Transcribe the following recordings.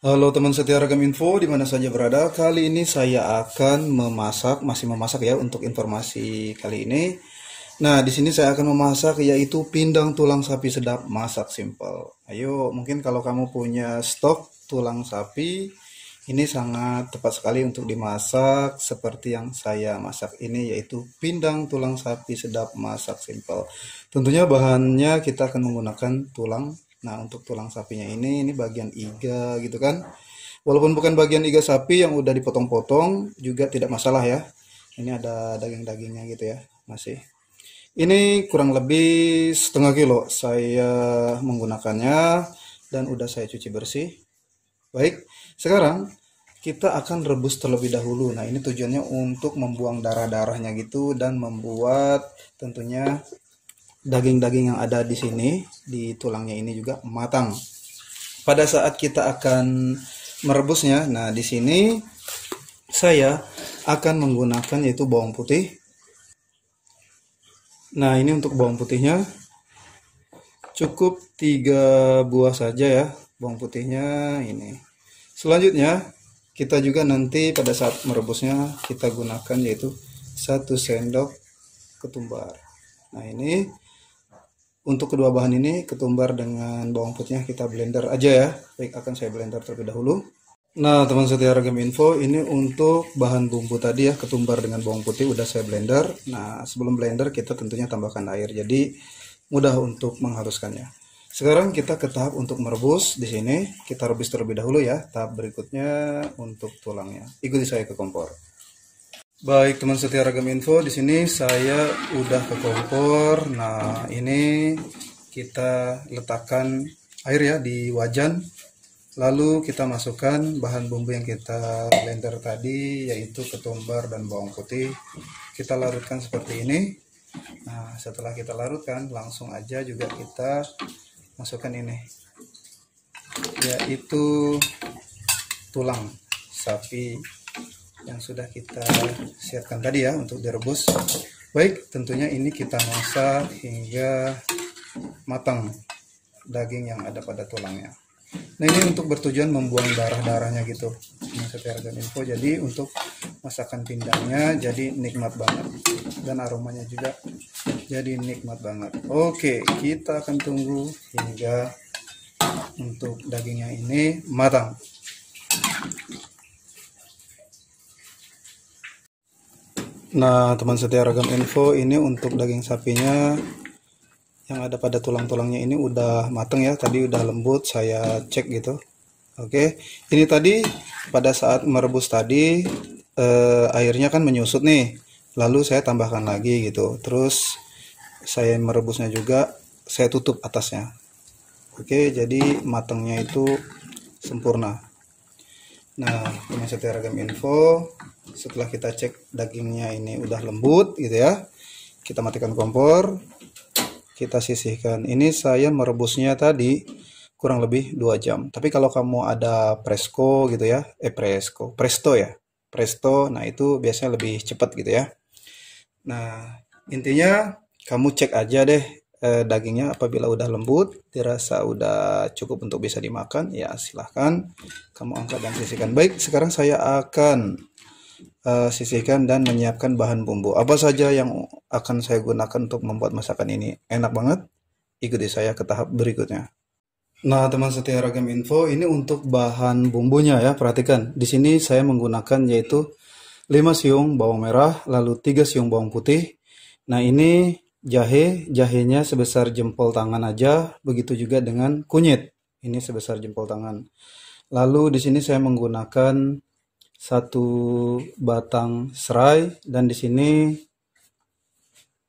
Halo teman setia Ragam Info di mana saja berada. Kali ini saya akan masih memasak ya untuk informasi kali ini. Nah, di sini saya akan memasak yaitu pindang tulang sapi sedap masak simpel. Ayo, mungkin kalau kamu punya stok tulang sapi, ini sangat tepat sekali untuk dimasak seperti yang saya masak ini yaitu pindang tulang sapi sedap masak simpel. Tentunya bahannya kita akan menggunakan tulang. Nah, untuk tulang sapinya ini bagian iga gitu kan. Walaupun bukan bagian iga sapi yang udah dipotong-potong juga tidak masalah ya. Ini ada daging-dagingnya gitu ya, masih. Ini kurang lebih setengah kilo saya menggunakannya dan udah saya cuci bersih. Baik, sekarang kita akan rebus terlebih dahulu. Nah, ini tujuannya untuk membuang darah-darahnya gitu dan membuat tentunya daging-daging yang ada di sini di tulangnya ini juga matang. Pada saat kita akan merebusnya, nah di sini saya akan menggunakan yaitu bawang putih. Nah, ini untuk bawang putihnya cukup 3 buah saja ya, bawang putihnya ini. Selanjutnya, kita juga nanti pada saat merebusnya kita gunakan yaitu 1 sendok ketumbar. Nah, ini untuk kedua bahan ini ketumbar dengan bawang putihnya kita blender aja ya. Baik, akan saya blender terlebih dahulu. Nah, teman setia Ragam Info, ini untuk bahan bumbu tadi ya, ketumbar dengan bawang putih udah saya blender. Nah, sebelum blender kita tentunya tambahkan air, jadi mudah untuk menghaluskannya. Sekarang kita ke tahap untuk merebus. Di sini kita rebus terlebih dahulu ya. Tahap berikutnya untuk tulangnya. Ikuti saya ke kompor. Baik, teman setia Ragam Info, di sini saya udah ke kompor. Nah, ini kita letakkan air ya di wajan. Lalu kita masukkan bahan bumbu yang kita blender tadi yaitu ketumbar dan bawang putih. Kita larutkan seperti ini. Nah, setelah kita larutkan langsung aja juga kita masukkan ini yaitu tulang sapi yang sudah kita siapkan tadi ya untuk direbus. Baik, tentunya ini kita masak hingga matang daging yang ada pada tulangnya. Nah, ini untuk bertujuan membuang darah-darahnya gitu. Ini setia Ragam Info. Jadi untuk masakan pindangnya jadi nikmat banget dan aromanya juga jadi nikmat banget. Oke, kita akan tunggu hingga untuk dagingnya ini matang. Nah, teman setia Ragam Info, ini untuk daging sapinya yang ada pada tulang-tulangnya ini udah mateng ya, tadi udah lembut saya cek gitu. Oke, ini tadi pada saat merebus tadi airnya kan menyusut nih, lalu saya tambahkan lagi gitu, terus saya merebusnya juga saya tutup atasnya. Oke, jadi matangnya itu sempurna. Nah, teman setia Ragam Info, setelah kita cek dagingnya ini udah lembut gitu ya, kita matikan kompor. Kita sisihkan. Ini saya merebusnya tadi kurang lebih 2 jam. Tapi kalau kamu ada presto gitu ya, presto ya, presto, nah itu biasanya lebih cepat gitu ya. Nah, intinya kamu cek aja deh dagingnya apabila udah lembut, dirasa udah cukup untuk bisa dimakan, ya silahkan kamu angkat dan sisihkan. Baik, sekarang saya akan sisihkan dan menyiapkan bahan bumbu. Apa saja yang akan saya gunakan untuk membuat masakan ini? Enak banget. Ikuti saya ke tahap berikutnya. Nah, teman setia Ragam Info, ini untuk bahan bumbunya ya. Perhatikan, di sini saya menggunakan yaitu 5 siung bawang merah, lalu 3 siung bawang putih. Nah, ini jahenya sebesar jempol tangan aja, begitu juga dengan kunyit. Ini sebesar jempol tangan. Lalu di sini saya menggunakan 1 batang serai dan di sini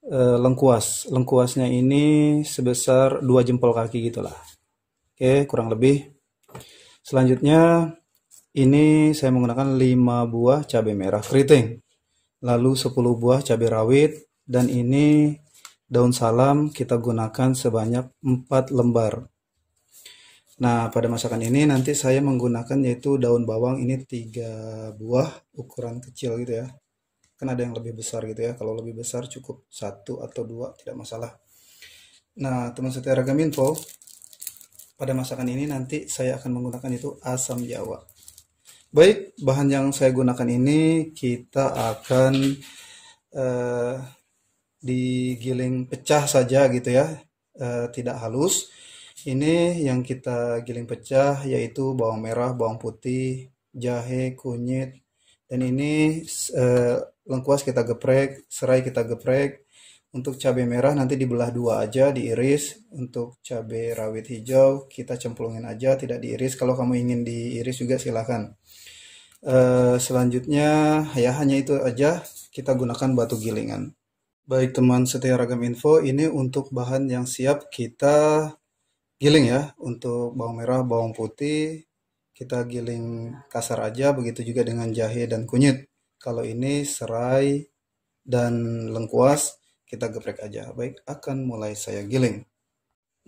lengkuas. Lengkuasnya ini sebesar 2 jempol kaki gitulah. Oke, kurang lebih. Selanjutnya ini saya menggunakan 5 buah cabai merah keriting. Lalu 10 buah cabai rawit dan ini daun salam kita gunakan sebanyak 4 lembar. Nah, pada masakan ini nanti saya menggunakan yaitu daun bawang ini 3 buah ukuran kecil gitu ya. Kan ada yang lebih besar gitu ya. Kalau lebih besar cukup 1 atau 2 tidak masalah. Nah, teman setia Ragam Info, pada masakan ini nanti saya akan menggunakan itu asam jawa. Baik, bahan yang saya gunakan ini kita akan digiling pecah saja gitu ya, tidak halus. Ini yang kita giling pecah yaitu bawang merah, bawang putih, jahe, kunyit, dan ini lengkuas kita geprek, serai kita geprek. Untuk cabai merah nanti dibelah dua aja, diiris. Untuk cabai rawit hijau kita cemplungin aja, tidak diiris. Kalau kamu ingin diiris juga silahkan. Selanjutnya ya hanya itu aja, kita gunakan batu gilingan. Baik teman setia Ragam Info, ini untuk bahan yang siap kita giling ya. Untuk bawang merah, bawang putih kita giling kasar aja, begitu juga dengan jahe dan kunyit. Kalau ini serai dan lengkuas kita geprek aja. Baik, akan mulai saya giling.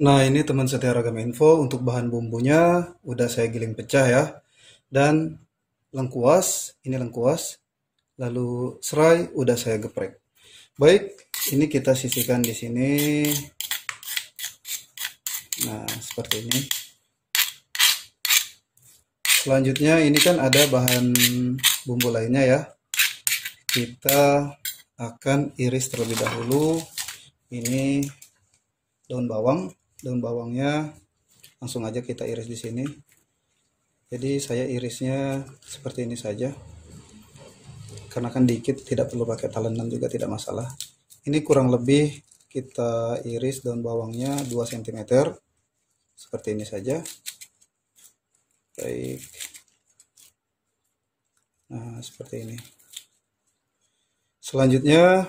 Nah, ini teman setia Ragam Info, untuk bahan bumbunya udah saya giling pecah ya. Dan lengkuas, ini lengkuas, lalu serai udah saya geprek. Baik, ini kita sisihkan di sini. Nah, seperti ini. Selanjutnya ini kan ada bahan bumbu lainnya ya. Kita akan iris terlebih dahulu. Ini daun bawang. Daun bawangnya langsung aja kita iris di sini. Jadi saya irisnya seperti ini saja. Karena kan dikit, tidak perlu pakai talenan juga tidak masalah. Ini kurang lebih kita iris daun bawangnya 2 cm. Seperti ini saja. Baik. Nah, seperti ini. Selanjutnya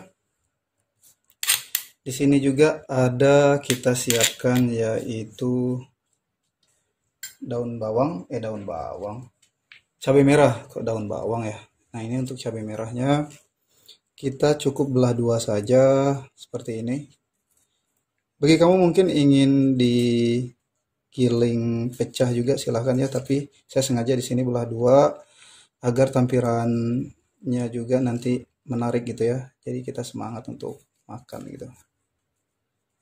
di sini juga ada kita siapkan yaitu daun bawang, cabai merah, kok daun bawang ya. Nah, ini untuk cabai merahnya kita cukup belah dua saja seperti ini. Bagi kamu mungkin ingin digiling pecah juga silahkan ya, tapi saya sengaja di sini belah dua agar tampilannya juga nanti menarik gitu ya. Jadi kita semangat untuk makan gitu.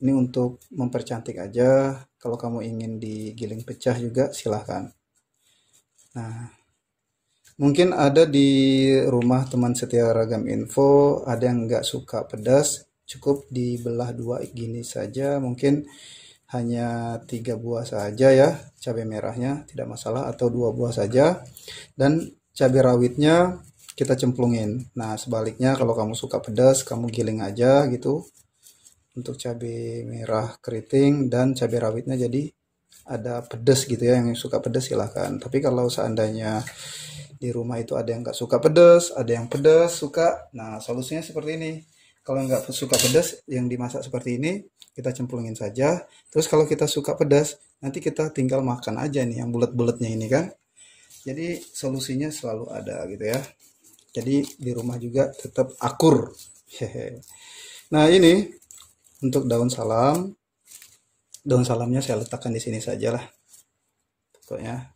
Ini untuk mempercantik aja. Kalau kamu ingin digiling pecah juga silahkan. Nah, mungkin ada di rumah teman setia Ragam Info ada yang nggak suka pedas, cukup dibelah dua gini saja. Mungkin hanya 3 buah saja ya cabai merahnya, tidak masalah, atau 2 buah saja. Dan cabai rawitnya kita cemplungin. Nah, sebaliknya kalau kamu suka pedas, kamu giling aja gitu. Untuk cabai merah keriting dan cabai rawitnya jadi ada pedas gitu ya. Yang suka pedas silahkan. Tapi kalau seandainya di rumah itu ada yang nggak suka pedas, ada yang pedas suka. Nah, solusinya seperti ini. Kalau nggak suka pedas, yang dimasak seperti ini, kita cemplungin saja. Terus kalau kita suka pedas, nanti kita tinggal makan aja nih yang bulat-bulatnya ini kan. Jadi solusinya selalu ada gitu ya. Jadi di rumah juga tetap akur. Nah, ini untuk daun salam. Daun salamnya saya letakkan di sini saja lah. Pokoknya.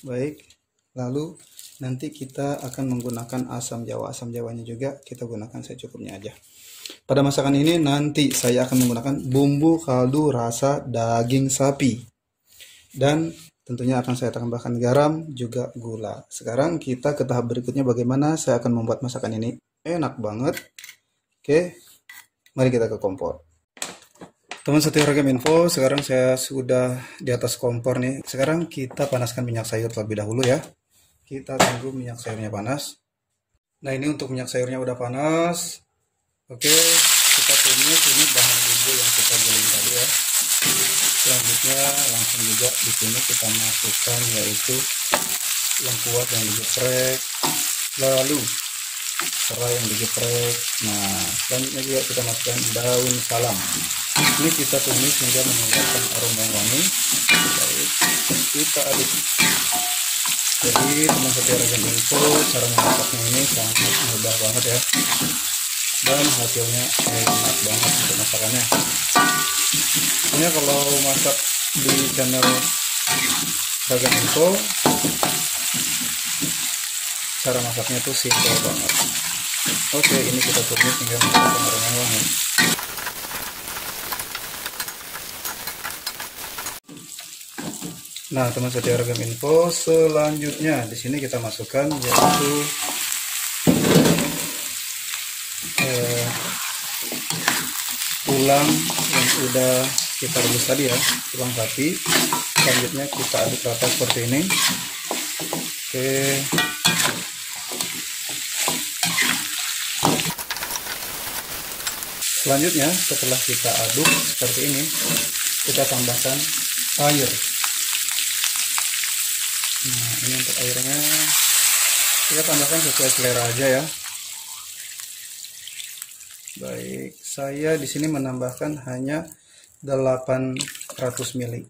Baik. Lalu nanti kita akan menggunakan asam jawa. Asam jawanya juga kita gunakan secukupnya aja. Pada masakan ini nanti saya akan menggunakan bumbu kaldu rasa daging sapi. Dan tentunya akan saya tambahkan garam juga gula. Sekarang kita ke tahap berikutnya, bagaimana saya akan membuat masakan ini enak banget. Oke, mari kita ke kompor. Teman setia Ragam Info, sekarang saya sudah di atas kompor nih. Sekarang kita panaskan minyak sayur terlebih dahulu ya. Kita tunggu minyak sayurnya panas. Nah, ini untuk minyak sayurnya udah panas. Oke, kita tumis ini bahan bumbu yang kita giling tadi ya. Selanjutnya langsung juga di sini kita masukkan yaitu lengkuas yang digeprek, lalu serai yang digeprek. Nah, selanjutnya juga kita masukkan daun salam. Ini kita tumis hingga mengeluarkan aroma yang wangi. Baik, kita aduk. Jadi teman setia Ragam Info, cara memasaknya ini sangat mudah banget ya. Dan hasilnya enak banget untuk masakannya. Ini kalau masak di channel Ragam Info, cara masaknya tuh simple banget. Oke, ini kita tumis hingga mengeluarkan aroma yang wangi. Nah, teman setia Ragam Info, selanjutnya di sini kita masukkan yaitu tulang yang udah kita rebus tadi ya, tulang sapi. Selanjutnya kita aduk rata seperti ini. Oke. Selanjutnya setelah kita aduk seperti ini, kita tambahkan air. Nah, ini untuk airnya kita tambahkan sesuai selera aja ya. Baik, saya di sini menambahkan hanya 800 ml.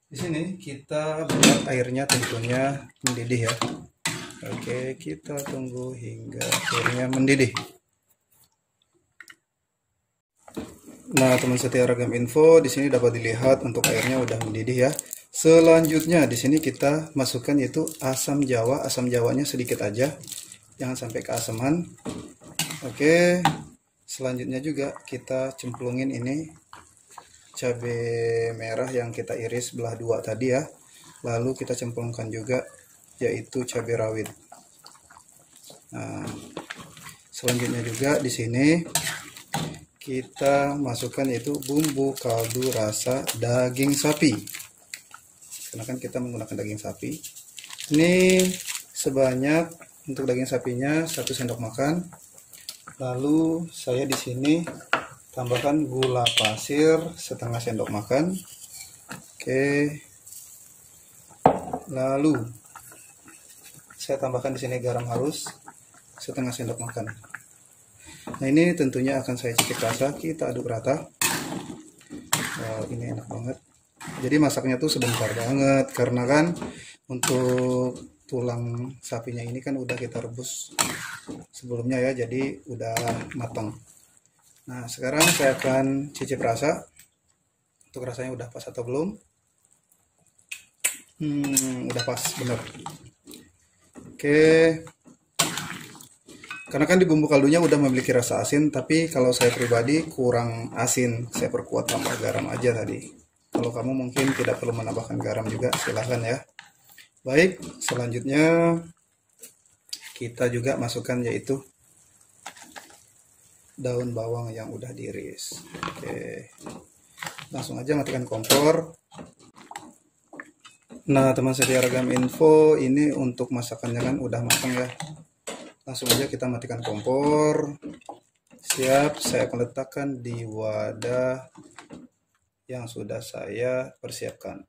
Di sini kita buat airnya tentunya mendidih ya. Oke, kita tunggu hingga airnya mendidih. Nah, teman setia Ragam Info, di sini dapat dilihat untuk airnya udah mendidih ya. Selanjutnya di sini kita masukkan yaitu asam jawa. Asam jawanya sedikit aja, jangan sampai keasaman. Oke. Selanjutnya juga kita cemplungin ini cabai merah yang kita iris belah dua tadi ya. Lalu kita cemplungkan juga yaitu cabai rawit. Nah, selanjutnya juga di sini kita masukkan yaitu bumbu kaldu rasa daging sapi. Karena kan kita menggunakan daging sapi. Ini sebanyak untuk daging sapinya 1 sendok makan. Lalu saya di sini tambahkan gula pasir setengah sendok makan. Oke. Lalu saya tambahkan di sini garam halus setengah sendok makan. Nah, ini tentunya akan saya cicip rasa, kita aduk rata. Wow, ini enak banget. Jadi masaknya tuh sebentar banget karena kan untuk tulang sapinya ini kan udah kita rebus sebelumnya ya, jadi udah matang. Nah, sekarang saya akan cicip rasa. Untuk rasanya udah pas atau belum? Udah pas, bener. Oke. Karena kan di bumbu kaldunya udah memiliki rasa asin, tapi kalau saya pribadi kurang asin, saya perkuat tambah garam aja tadi. Kalau kamu mungkin tidak perlu menambahkan garam juga, silahkan ya. Baik, selanjutnya kita juga masukkan yaitu daun bawang yang udah diiris. Oke, langsung aja matikan kompor. Nah, teman setia Ragam Info, ini untuk masakannya kan udah matang ya. Langsung aja kita matikan kompor. Siap, saya akan letakkan di wadah yang sudah saya persiapkan.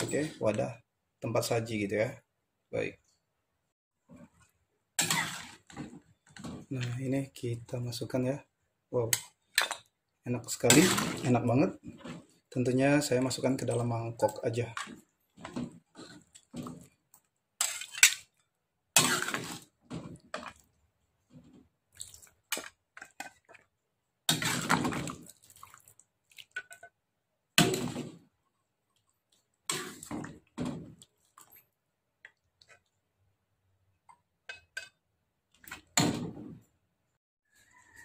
Oke, wadah tempat saji gitu ya. Baik. Nah, ini kita masukkan ya. Wow, enak sekali, enak banget. Tentunya saya masukkan ke dalam mangkok aja.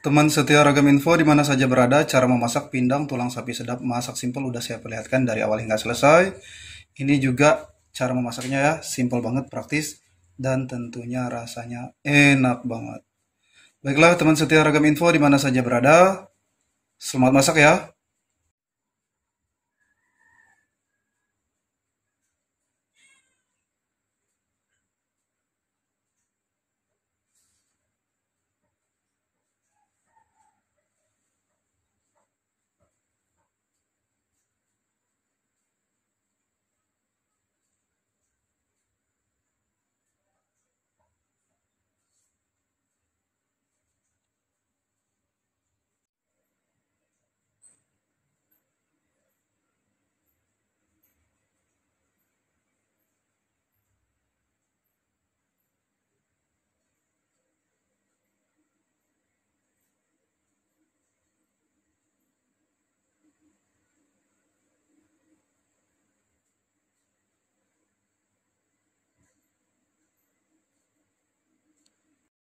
Teman setia Ragam Info di mana saja berada, cara memasak pindang tulang sapi sedap masak simpel udah saya perlihatkan dari awal hingga selesai. Ini juga cara memasaknya ya, simpel banget, praktis, dan tentunya rasanya enak banget. Baiklah teman setia Ragam Info di mana saja berada, selamat masak ya.